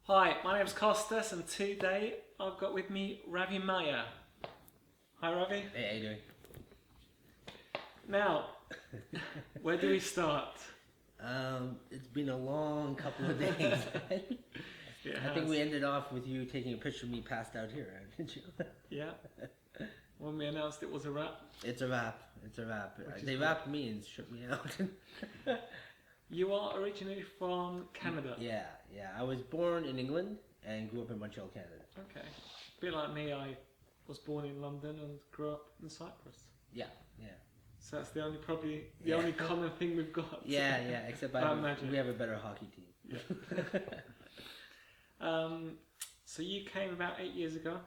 Hi, my name's Costas, and today I've got with me Ravi Mayar. Hi, Ravi. Hey, how you doing? Now, where do we start? It's been a long couple of days. I think we ended off with you taking a picture of me passed out here, didn't you? Yeah. When we announced it was a wrap. It's a wrap. It's a wrap. They wrapped me and shook me out. You are originally from Canada. Yeah. I was born in England and grew up in Montreal, Canada. Okay. A bit like me, I was born in London and grew up in Cyprus. Yeah. So that's probably the only common thing we've got. Yeah. Except we have a better hockey team. Yeah. So you came about 8 years ago.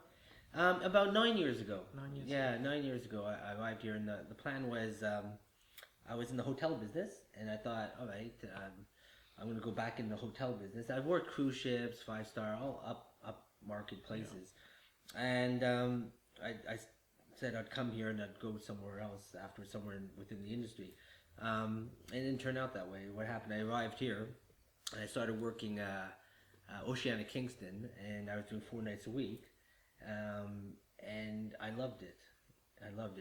About 9 years ago. 9 years. Yeah, 9 years ago I arrived here, and the plan was I was in the hotel business, and I thought, all right, I'm going to go back in the hotel business. I've worked cruise ships, 5-star, all up market places, and I said I'd come here and I'd go somewhere else after, within the industry. It didn't turn out that way. What happened? I arrived here, and I started working Oceana Kingston, and I was doing 4 nights a week. And I loved it. I loved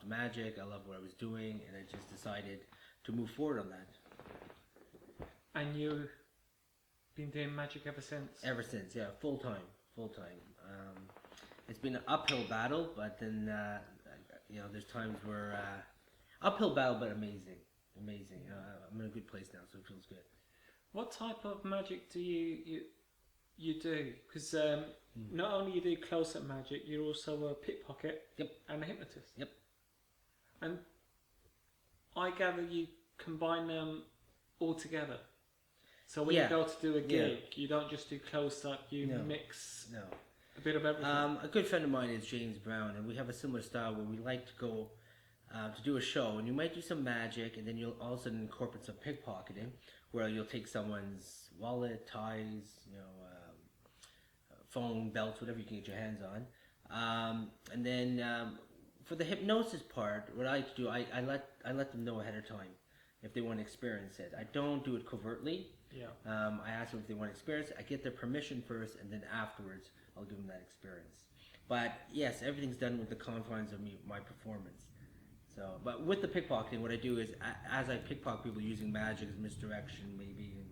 magic. I loved what I was doing, and I just decided to move forward on that. And you've been doing magic ever since? Ever since, yeah, full time. It's been an uphill battle, but then there's times where uphill battle, but amazing. I'm in a good place now, so it feels good. What type of magic do you do? Because not only you do close-up magic, you're also a pickpocket. Yep. And a hypnotist. Yep. And I gather you combine them all together. So when you go to do a gig, you don't just do close-up, you mix a bit of everything. A good friend of mine is James Brown, and we have a similar style where we like to go to do a show, and you might do some magic, and then you'll all of a sudden incorporate some pickpocketing, where you'll take someone's wallet, ties, phone, belts, whatever you can get your hands on, and then for the hypnosis part, what I like to do, I let them know ahead of time if they want to experience it. I don't do it covertly. Yeah. I ask them if they want to experience it. I get their permission first, and then afterwards I'll give them that experience. But yes, everything's done with the confines of my performance. So, but with the pickpocketing, what I do is as I pickpocket people using magic as misdirection, maybe,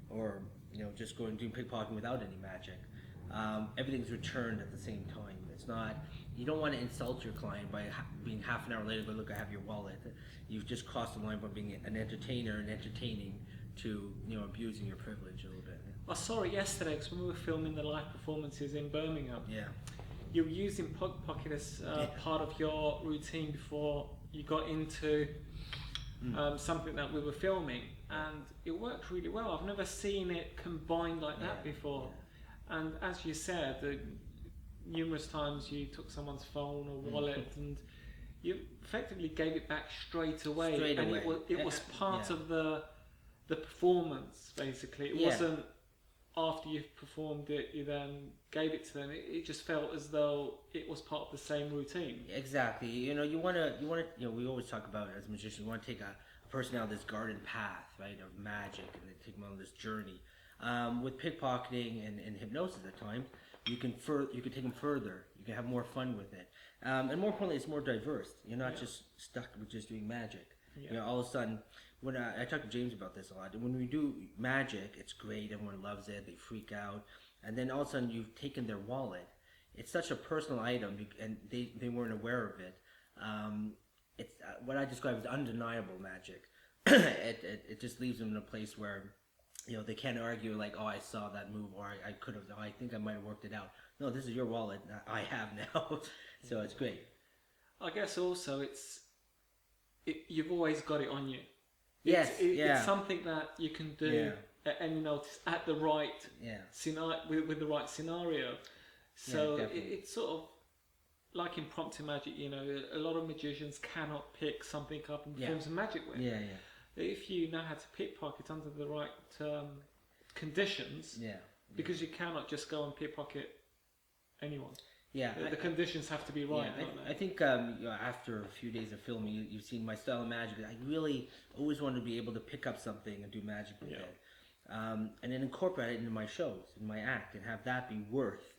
or just going and doing pickpocketing without any magic. Everything's returned at the same time. It's not, you don't want to insult your client by being half an hour later, but look, I have your wallet. You've just crossed the line from being an entertainer and entertaining to abusing your privilege a little bit. I saw it yesterday because when we were filming the live performances in Birmingham, you were using pickpocket as part of your routine before you got into something that we were filming, and it worked really well. I've never seen it combined like that before. And as you said, numerous times you took someone's phone or wallet and you effectively gave it back straight away. It was part of the performance, basically. It wasn't after you've performed it, you then gave it to them. It just felt as though it was part of the same routine. Exactly. You want to. We always talk about it as magicians. You want to take a person out of this garden path, right, of magic, and then take them on this journey. With pickpocketing and hypnosis at times, you can take them further. You can have more fun with it, and more importantly, it's more diverse. You're not just stuck with just doing magic. All of a sudden, when I talk to James about this a lot, when we do magic, it's great. Everyone loves it. They freak out, and then all of a sudden, you've taken their wallet. It's such a personal item, and they weren't aware of it. It's what I describe as undeniable magic. It just leaves them in a place where they can't argue like, oh, I saw that move, or I could have, I think I might have worked it out. No, this is your wallet. I have now. So it's great. I guess also you've always got it on you. It's something that you can do at any notice at the right scenario, with the right scenario. So it's sort of like impromptu magic. A lot of magicians cannot pick something up and perform some magic with. If you know how to pickpocket under the right conditions, because you cannot just go and pickpocket anyone. The conditions have to be right. I think after a few days of filming, you've seen my style of magic. I really always wanted to be able to pick up something and do magic with it. and then incorporate it into my shows, in my act, and have that be worth,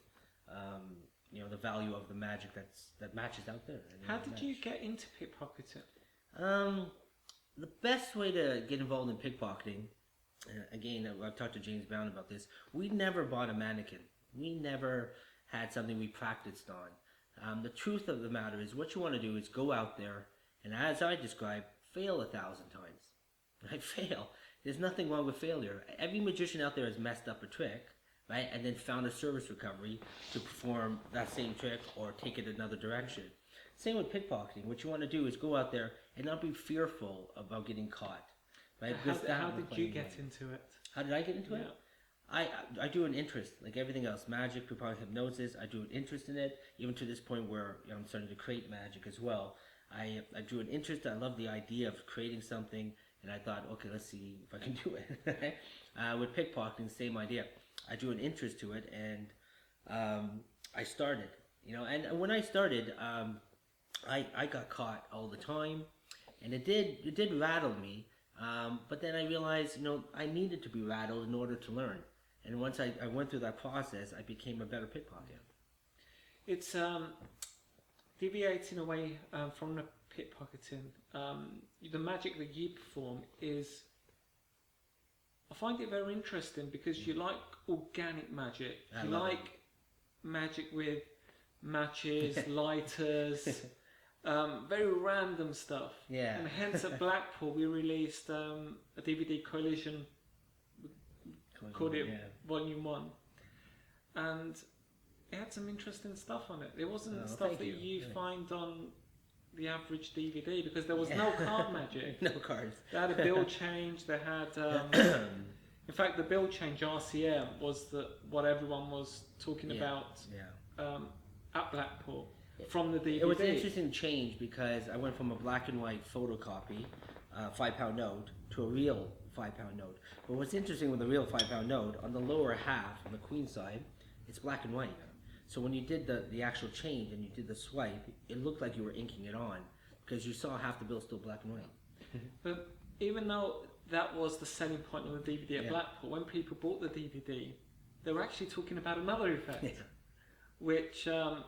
the value of the magic that matches out there. How did you get into pickpocketing? The best way to get involved in pickpocketing, again, I've talked to James Brown about this. We never bought a mannequin. We never had something we practiced on. The truth of the matter is, what you want to do is go out there and, as I described, fail 1,000 times. Right? Fail. There's nothing wrong with failure. Every magician out there has messed up a trick, right, and then found a service recovery to perform that same trick or take it another direction. Same with pickpocketing. What you want to do is go out there and not be fearful about getting caught. Right? How did you get into it? How did I get into it? I do an interest, like everything else. Magic, pickpocketing, hypnosis, I do an interest in it, even to this point where I'm starting to create magic as well. I drew an interest. I love the idea of creating something, and I thought, okay, let's see if I can do it. With pickpocketing, same idea. I drew an interest to it, and I started. And when I started, I got caught all the time, and it did rattle me. But then I realized, I needed to be rattled in order to learn. And once I went through that process, I became a better pickpocket. It's deviating away from the pickpocketing. The magic that you perform is, I find it very interesting because you like organic magic. You like magic with matches, lighters, very random stuff. Yeah. And hence at Blackpool we released a DVD Collision, called it Volume 1. And it had some interesting stuff on it. It wasn't stuff that you find on the average DVD, because there was no card magic. No cards. They had a bill change. They had, in fact, the bill change RCM was what everyone was talking about at Blackpool from the DVD. It was an interesting change because I went from a black and white photocopy, £5 note, to a real £5 note. But what's interesting with the real £5 note, on the lower half, on the queen side, it's black and white. So when you did the actual change and you did the swipe, it looked like you were inking it on because you saw half the bill still black and white. But even though that was the selling point of the DVD at Blackpool, when people bought the DVD, they were actually talking about another effect, which I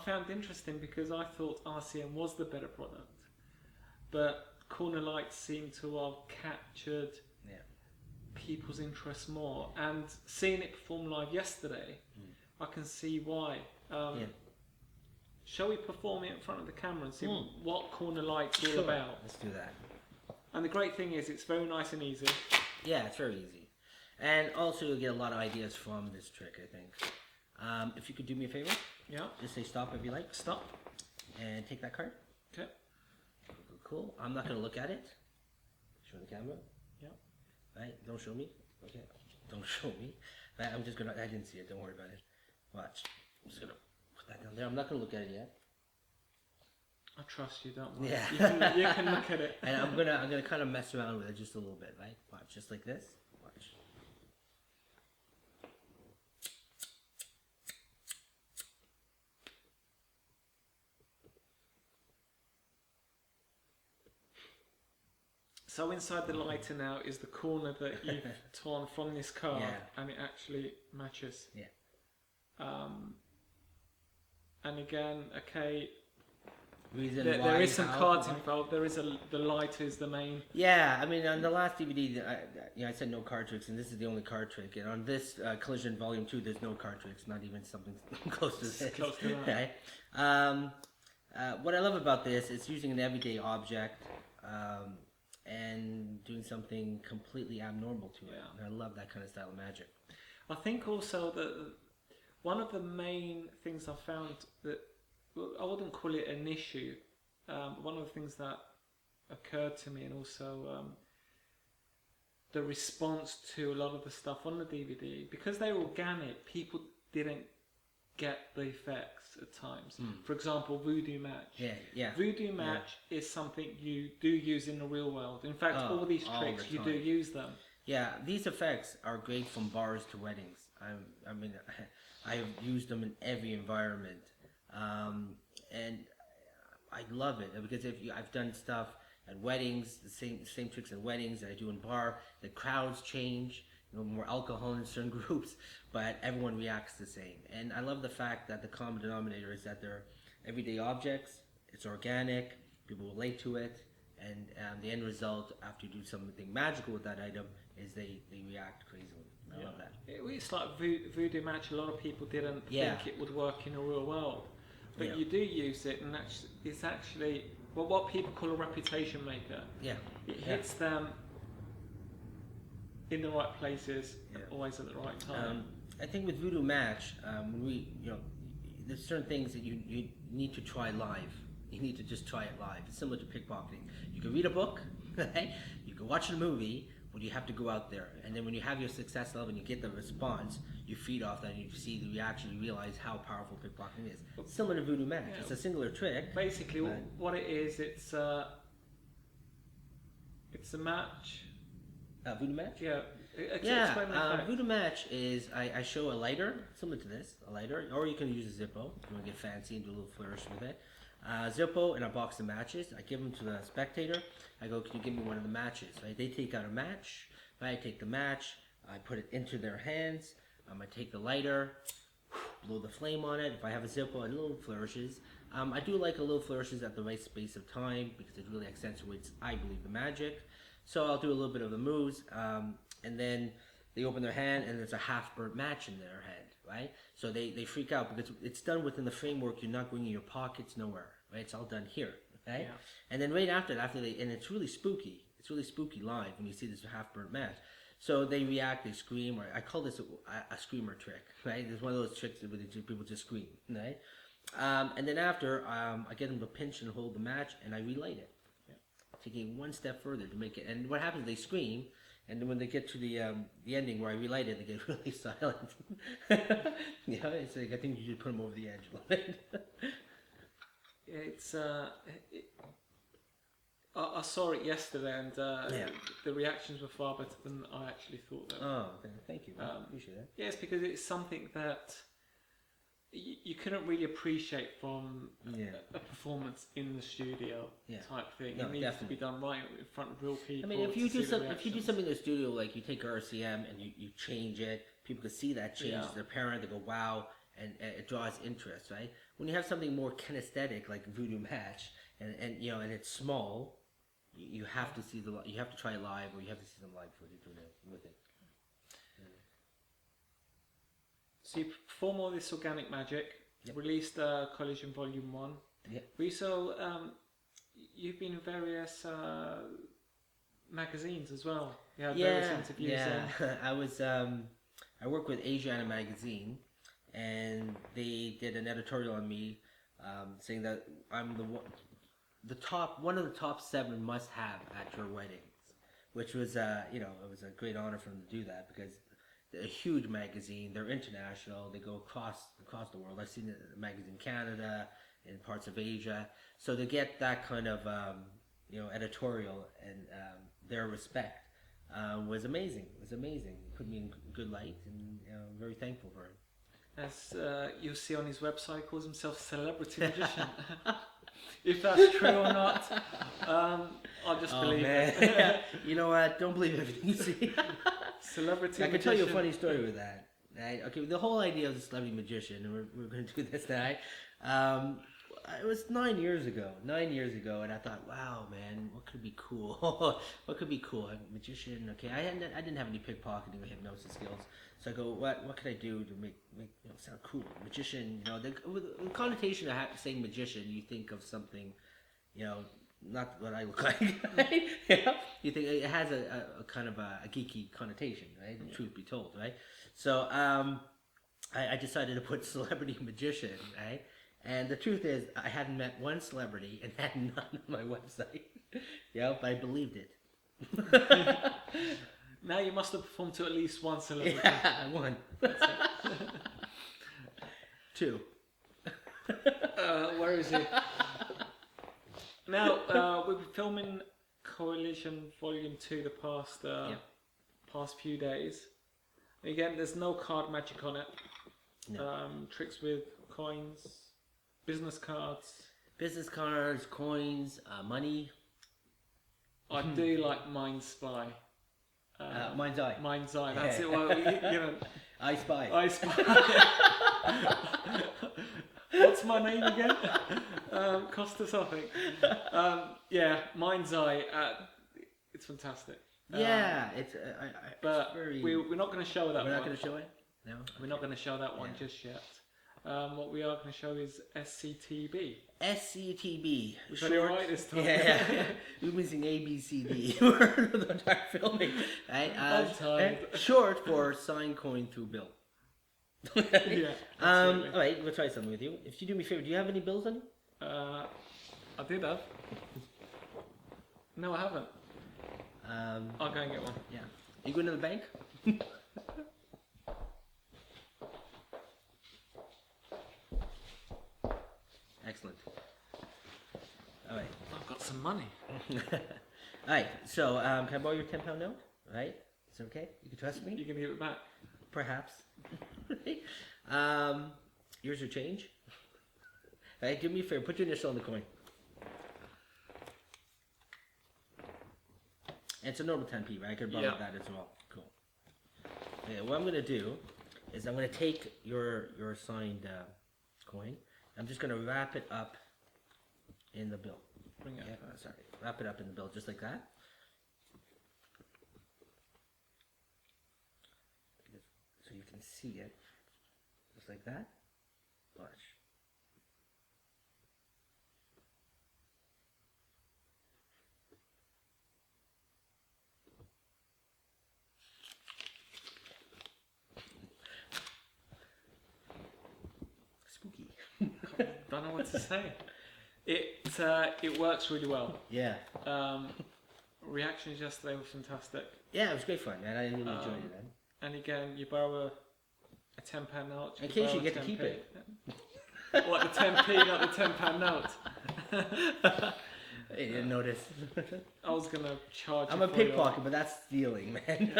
found interesting because I thought RCM was the better product. But corner lights seem to have captured people's interest more. And seeing it perform live yesterday, I can see why. Shall we perform it in front of the camera and see what corner light's all about? Let's do that. And the great thing is, it's very nice and easy. Yeah, it's very easy. And also you'll get a lot of ideas from this trick, I think. If you could do me a favor. Yeah. Just say stop if you like. Stop. And take that card. Okay. Cool. I'm not going to look at it. Show the camera. Yeah. Right? Don't show me. Okay. Don't show me. Right? I'm just going to, I didn't see it. Don't worry about it. Watch. I'm just going to put that down there. I'm not going to look at it yet. I trust you, don't worry. Yeah. You can look at it. And I'm gonna kind of mess around with it just a little bit, right? Watch, just like this. Watch. So inside the lighter now is the corner that you've torn from this card, and it actually matches. Yeah. And again, okay. There is some cards involved. There is the lighter is the main. Yeah, I mean, on the last DVD, I said no card tricks, and this is the only card trick. And on this Collision Volume 2, there's no card tricks, not even something close to this. Close to that. Right? What I love about this is using an everyday object and doing something completely abnormal to it. And I love that kind of style of magic. I think also that one of the main things I found that, well, I wouldn't call it an issue. One of the things that occurred to me, and also the response to a lot of the stuff on the DVD, because they were organic, people didn't get the effects at times. For example, Voodoo Match. Voodoo Match is something you do use in the real world. In fact, all these tricks, you do use them. Yeah, these effects are great from bars to weddings. I mean, I've used them in every environment. And I love it because I've done stuff at weddings, the same tricks at weddings that I do in bar. The crowds change. more alcohol in certain groups, but everyone reacts the same. And I love the fact that the common denominator is that they're everyday objects. It's organic. People relate to it, and the end result after you do something magical with that item is they react crazily. I love that. It's like voodoo magic. A lot of people didn't think it would work in a real world, but you do use it, and it's actually what people call a reputation maker. It hits them in the right places, always at the right time. I think with Voodoo Match, there's certain things that you need to try live. You need to just try it live. It's similar to pickpocketing. You can read a book, you can watch a movie, but you have to go out there. And then when you have your success level and you get the response, you feed off that and you see the reaction, you realize how powerful pickpocketing is. It's similar to Voodoo Match. It's a singular trick. Basically, what it is, it's a match. Voodoo Match? Voodoo Match is, I show a lighter, similar to this, a lighter, or you can use a Zippo if you want to get fancy and do a little flourish with it. Zippo and a box of matches. I give them to the spectator. I go, can you give me one of the matches? Right? They take out a match. I take the match. I put it into their hands. I take the lighter, blow the flame on it. If I have a Zippo, and little flourishes. I do like a little flourishes at the right space of time because it really accentuates, I believe, the magic. So I'll do a little bit of the moves, and then they open their hand, and there's a half-burnt match in their hand, right? So they freak out because it's done within the framework. You're not going in your pockets, nowhere, right? It's all done here, right? And then right after and it's really spooky. It's really spooky live when you see this half-burnt match. So they react, they scream, or I call this a screamer trick, right? It's one of those tricks where people just scream, right? And then after, I get them to pinch and hold the match, and I relight it. Taking one step further to make it, and what happens? They scream, and then when they get to the ending where I relight it, they get really silent. It's like I think you should put them over the edge a little bit. I saw it yesterday, and the reactions were far better than I actually thought they were. Oh, thank you. Appreciate that. Yes, because it's something that you couldn't really appreciate from a performance in the studio type thing. It needs to be done right in front of real people. I mean, if you do something in the studio, like you take RCM and you change it, people can see that change as their parent. They go, wow, and it draws interest, right? When you have something more kinesthetic like Voodoo Match, and it's small, you have to see you have to try it live, or you have to see them live with it. So you perform all this organic magic, released Collision Volume 1. You've been in various magazines as well. You had various interviews. I work with Asiana magazine, and they did an editorial on me, saying that I'm one of the top 7 must-have at your weddings, which was it was a great honor for them to do that because they're a huge magazine. They're international. They go across the world. I've seen the magazine in Canada, in parts of Asia. So to get that kind of editorial and their respect was amazing. It was amazing. It put me in good light, and I'm very thankful for it. As you'll see on his website, he calls himself Celebrity Magician. If that's true or not, I'll just believe it. You know what? Don't believe everything you see. Celebrity I can magician. tell you a funny story with that. Right? Okay, the whole idea of the celebrity magician, and we're going to do this tonight. It was 9 years ago. 9 years ago, and I thought, wow, man, what could be cool? What could be cool? I'm a magician. Okay, I didn't have any pickpocketing or hypnosis skills, so I go, what could I do to make sound cool? Magician, with the connotation of saying magician, you think of something, not what I look like. You think it has a kind of a geeky connotation, right? The truth be told, right? So I decided to put celebrity magician, right? And the truth is, I hadn't met one celebrity and had none on my website. But I believed it. Now you must have performed to at least one celebrity. Yeah, one. 2. Where is he? Now, we've been filming Coalition Volume 2 the past few days. Again, there's no card magic on it. No. Tricks with coins, business cards, coins, money. I do like Mind Spy. Mind's Eye. Mind's Eye. That's it. Well, you know. I Spy. I Spy. What's my name again? Costa something. Yeah, Mind's Eye. It's fantastic. Yeah, but it's very. We're not going to show that. We're one. not going to show it. No, we're not going to show that one just yet. What we are going to show is SCTB. SCTB. We got it right this time. Yeah. We're missing A, B, C, D. We're the entire filming. Right? Short for sign coin through bill. Yeah. All right, we'll try something with you. If you do me a favor, do you have any bills on you? I did have. No, I haven't. I'll go and get one. Yeah. Are you going to the bank? Excellent. All right. I've got some money. All right. So, can I borrow your £10 note? All right. Is it okay? You can trust me? You can give it back. Perhaps. Here's your change. All right. Do me a favor. Put your initial on the coin. And it's a normal 10p, right? I could borrow that as well. Cool. Okay. What I'm going to do is I'm going to take your signed coin. I'm just going to wrap it up in the bill. Bring it up. Sorry. Wrap it up in the bill just like that. So you can see it. Just like that. Watch. Spooky. Don't know what to say. It works really well. Yeah. Reactions yesterday were fantastic. Yeah, it was great fun, man. I really enjoyed it, man. And again, you borrow a £10 note. In case you get to keep it. What, the 10p, not the £10 note? You didn't notice. I was gonna charge. I'm a pickpocket, but that's stealing, man.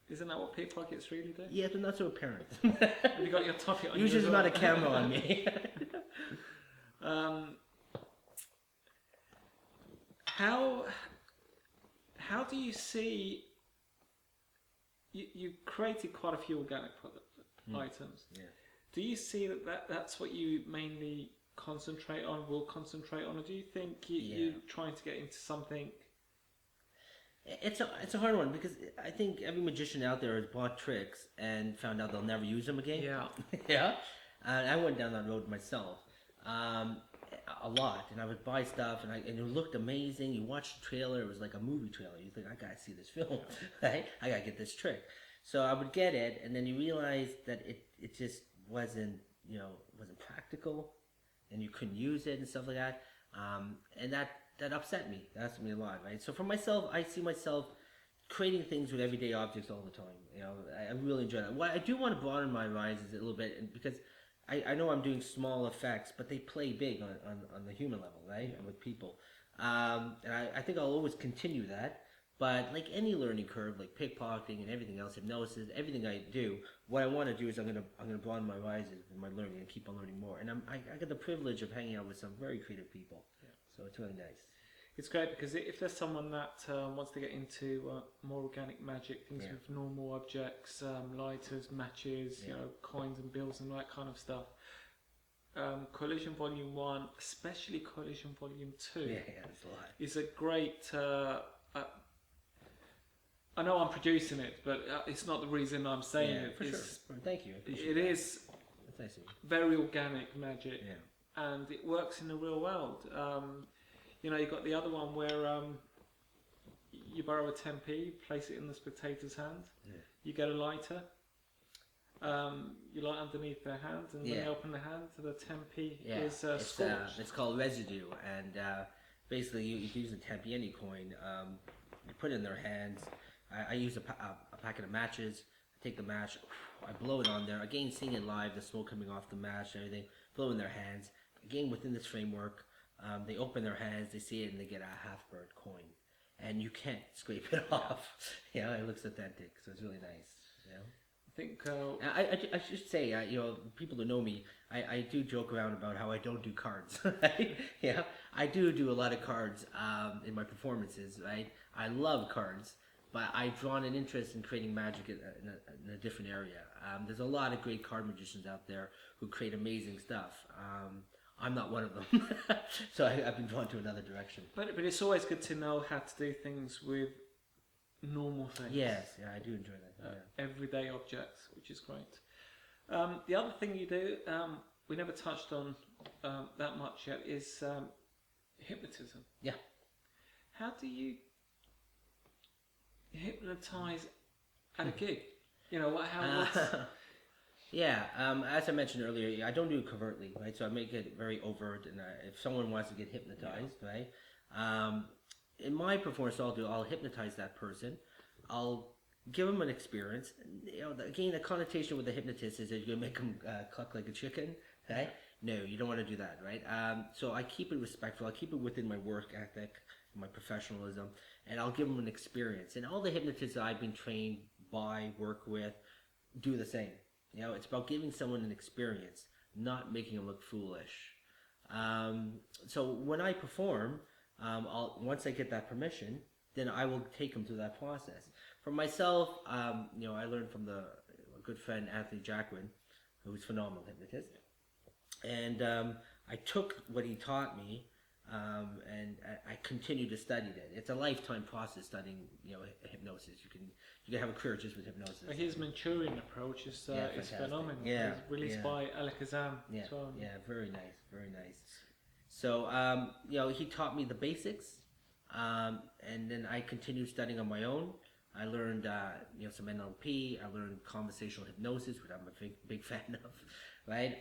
Isn't that what pickpockets really do? Yeah, but not so apparent. Have you got your toffee on? Usually there's not a camera on me. How do you see? You created quite a few organic items. Yeah. Do you see that's what you mainly concentrate on? Will concentrate on, or do you think you're trying to get into something? It's a hard one because I think every magician out there has bought tricks and found out they'll never use them again. Yeah. Yeah. And I went down that road myself. A lot, and I would buy stuff, and it looked amazing. You watch the trailer; it was like a movie trailer. You think, I gotta see this film, right? I gotta get this trick. So I would get it, and then you realize that it just wasn't practical, and you couldn't use it and stuff like that. And that upset me. That upset me a lot, right? So for myself, I see myself creating things with everyday objects all the time. I really enjoy that. What I do want to broaden my horizons a little bit, because I know I'm doing small effects, but they play big on the human level, right? Yeah. With people. And I think I'll always continue that. But like any learning curve, like pickpocketing and everything else, hypnosis, everything I do, what I want to do is I'm gonna broaden my horizons in my learning and keep on learning more. And I get the privilege of hanging out with some very creative people. Yeah. So it's really nice. It's great because if there's someone that wants to get into more organic magic, things with normal objects, lighters, matches, coins and bills and that kind of stuff, Collision Volume 1, especially Collision Volume 2, it's a lot. Is a great... I know I'm producing it, but it's not the reason I'm saying it. For sure. Thank you. It is nice very organic magic, yeah. And it works in the real world. You've got the other one where you borrow a 10p, place it in the spectator's hand, you get a lighter, you light underneath their hand, and when they open the hand, the 10p is scorched. It's called residue, and basically you use a 10p any coin, you put it in their hands. I use a packet of matches, I take the match, I blow it on there, again seeing it live, the smoke coming off the match and everything, blow in their hands, again within this framework. They open their hands, they see it, and they get a half-burnt coin. And you can't scrape it off. It looks authentic, so it's really nice. I think... I should say, people who know me, I do joke around about how I don't do cards. I do a lot of cards in my performances, right? I love cards. but I've drawn an interest in creating magic in a different area. There's a lot of great card magicians out there who create amazing stuff. I'm not one of them, so I've been drawn to another direction. But it's always good to know how to do things with normal things. Yes, yeah, I do enjoy that. Everyday objects, which is great. The other thing you do, we never touched on that much yet, is hypnotism. Yeah. How do you hypnotize at a gig? You know, what's... Yeah, as I mentioned earlier, I don't do it covertly, right? So I make it very overt, and if someone wants to get hypnotized, right? In my performance, I'll hypnotize that person. I'll give them an experience. You know, again, the connotation with the hypnotist is that you're gonna make them cluck like a chicken, right? No, you don't want to do that, right? So I keep it respectful. I keep it within my work ethic, my professionalism, and I'll give them an experience. And all the hypnotists that I've been trained by, work with, do the same. You know, it's about giving someone an experience, not making them look foolish. So when I perform, once I get that permission, then I will take them through that process. For myself, you know, I learned from a good friend, Anthony Jacquin, who's a phenomenal hypnotist. And I took what he taught me, and I continue to study it. It's a lifetime process studying, you know, hypnosis. You can have a career just with hypnosis. His Manchurian approach is phenomenal. Yeah, it's released by Alakazam as well. Yeah, very nice, very nice. So, you know, he taught me the basics, and then I continued studying on my own. I learned, you know, some NLP. I learned conversational hypnosis, which I'm a big fan of, right?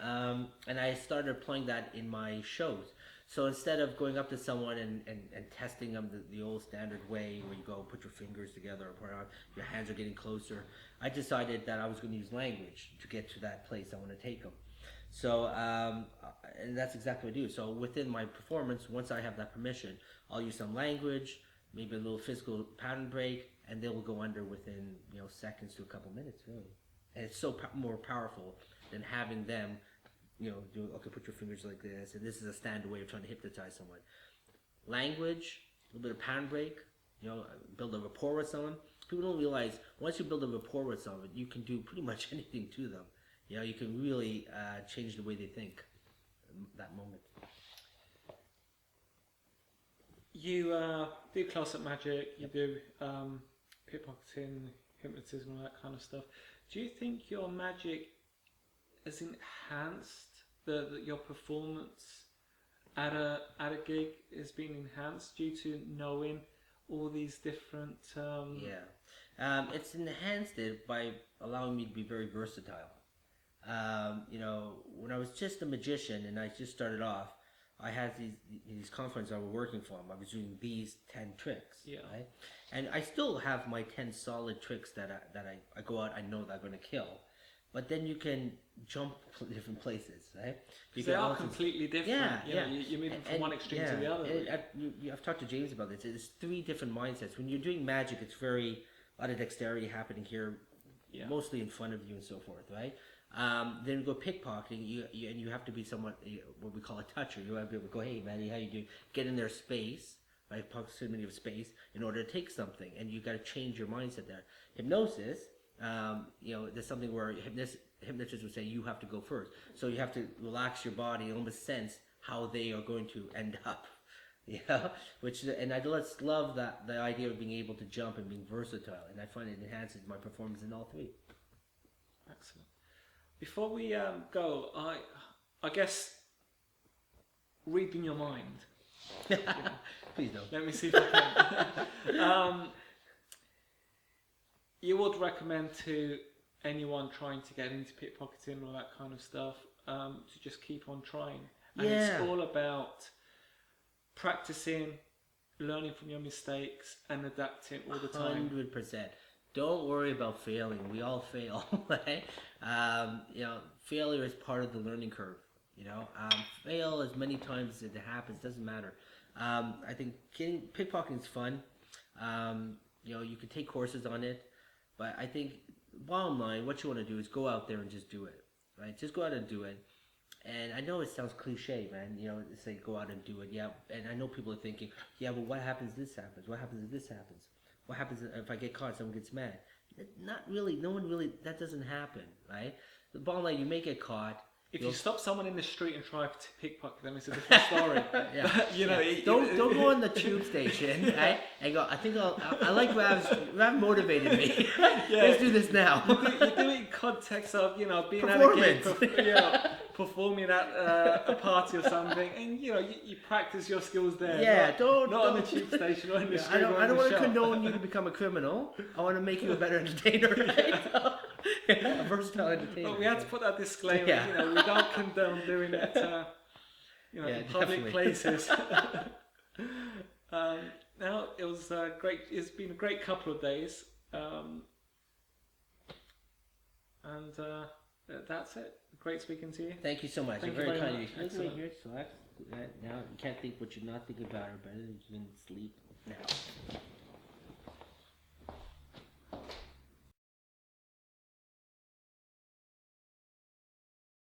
And I started applying that in my shows. So instead of going up to someone and testing them the old standard way, where you go put your fingers together, or your hands are getting closer, I decided that I was going to use language to get to that place I want to take them. So, and that's exactly what I do. So within my performance, once I have that permission, I'll use some language, maybe a little physical pattern break, and they will go under within, you know, seconds to a couple minutes, really. And it's so more powerful than having them, you know, do, okay, put your fingers like this, and this is a standard way of trying to hypnotize someone. Language, a little bit of pattern break, you know, build a rapport with someone. People don't realize, once you build a rapport with someone, you can do pretty much anything to them. You know, you can really change the way they think in that moment. You do close-up magic, you do pickpocketing, hypnotism, all that kind of stuff. Do you think your magic has enhanced your performance at a gig has been enhanced due to knowing all these different? It's enhanced it by allowing me to be very versatile. You know, when I was just a magician and I just started off, I had these conferences I was working for them. I was doing these 10 tricks, right? And I still have my 10 solid tricks that I go out, I know that I'm going to kill. But then you can jump to different places, right? They are completely different. You're moving from one extreme to the other. I've talked to James about this. It's 3 different mindsets. When you're doing magic, it's a lot of dexterity happening here, mostly in front of you and so forth, right? Then you go pickpocketing, and you have to be somewhat what we call a toucher. You have to be able to go, hey, man, how you doing? Get in their space, right? Proximity of space in order to take something, and you got to change your mindset there. Hypnosis, you know, there's something where hypnotists would say you have to go first, so you have to relax your body and almost sense how they are going to end up. Yeah, and I just love that the idea of being able to jump and being versatile, and I find it enhances my performance in all 3. Excellent. Before we go, I guess reading your mind. Please don't. Let me see if I can. You would recommend to anyone trying to get into pickpocketing or that kind of stuff to just keep on trying. And it's all about practicing, learning from your mistakes, and adapting all the time. 100%. Don't worry about failing. We all fail, right? You know, failure is part of the learning curve. You know, fail as many times as it happens. Doesn't matter. I think pickpocketing is fun. You know, you can take courses on it, but I think bottom line, what you want to do is go out there and just do it, right? Just go out and do it. And I know it sounds cliche, man. You know, say go out and do it. Yeah, and I know people are thinking, yeah, but what happens? This happens. What happens if this happens? what happens if I get caught? Someone gets mad. Not really. No one really. That doesn't happen, right? The bottom line, you may get caught. If you stop someone in the street and try to pickpocket them, it's a different story. Don't go on the tube station, right? And go. I like Rav motivated me. Let's do this now. You do it in context of being at a gig, performing at a party or something, and you practice your skills there. Yeah, not on the tube station or in the street. I don't want to condone you to become a criminal. I want to make you a better entertainer, right? A versatile entertainer. But we had to put that disclaimer. We don't condone doing it. In public places. Now it was great. It's been a great couple of days, and that's it. Great speaking to you. Thank you so much. Thank You're very kind. Excellent. Here, relax. Now you can't think what you're not thinking about or better than you can sleep now.